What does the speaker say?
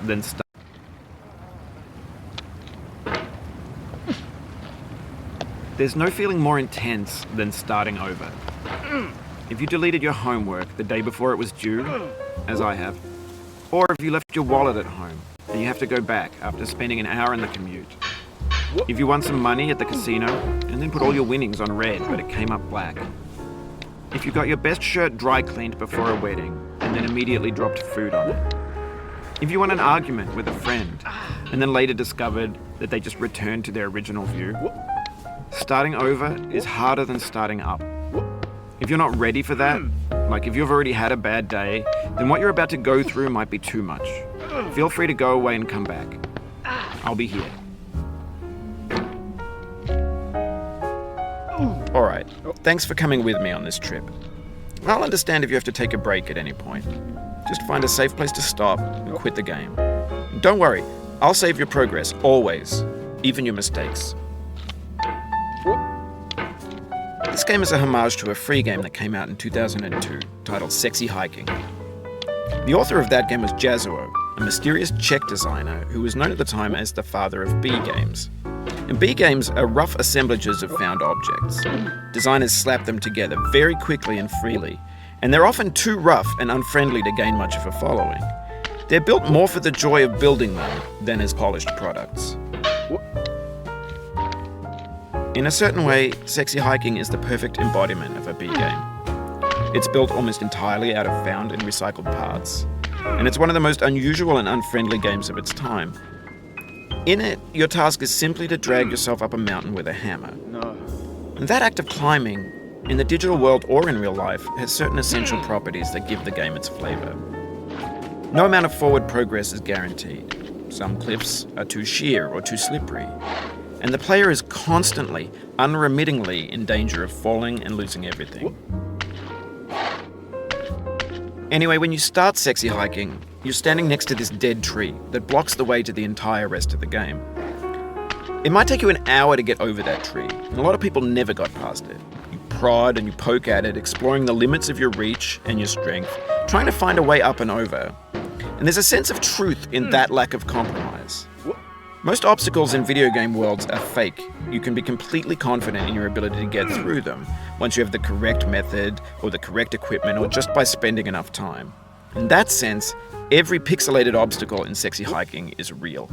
than starting. There's no feeling more intense than starting over. If you deleted your homework the day before it was due, as I have, or if you left your wallet at home and you have to go back after spending an hour in the commute. If you won some money at the casino and then put all your winnings on red but it came up black. If you got your best shirt dry cleaned before a wedding and then immediately dropped food on it. If you won an argument with a friend and then later discovered that they just returned to their original view. Starting over is harder than starting up. If you're not ready for that, like if you've already had a bad day, then what you're about to go through might be too much. Feel free to go away and come back. I'll be here. Alright, thanks for coming with me on this trip. I'll understand if you have to take a break at any point. Just find a safe place to stop and quit the game. Don't worry, I'll save your progress, always, even your mistakes. This game is a homage to a free game that came out in 2002, titled Sexy Hiking. The author of that game was Jazuo, a mysterious Czech designer who was known at the time as the father of B games. And B games are rough assemblages of found objects. Designers slap them together very quickly and freely, and they're often too rough and unfriendly to gain much of a following. They're built more for the joy of building them than as polished products. In a certain way, Sexy Hiking is the perfect embodiment of a B game. It's built almost entirely out of found and recycled parts, and it's one of the most unusual and unfriendly games of its time. In it, your task is simply to drag yourself up a mountain with a hammer. And that act of climbing, in the digital world or in real life, has certain essential properties that give the game its flavor. No amount of forward progress is guaranteed. Some cliffs are too sheer or too slippery. And the player is constantly, unremittingly in danger of falling and losing everything. Anyway, when you start Sexy Hiking, you're standing next to this dead tree that blocks the way to the entire rest of the game. It might take you an hour to get over that tree, and a lot of people never got past it. You prod and you poke at it, exploring the limits of your reach and your strength, trying to find a way up and over. And there's a sense of truth in that lack of compromise. Most obstacles in video game worlds are fake. You can be completely confident in your ability to get through them once you have the correct method or the correct equipment or just by spending enough time. In that sense, every pixelated obstacle in Sexy Hiking is real.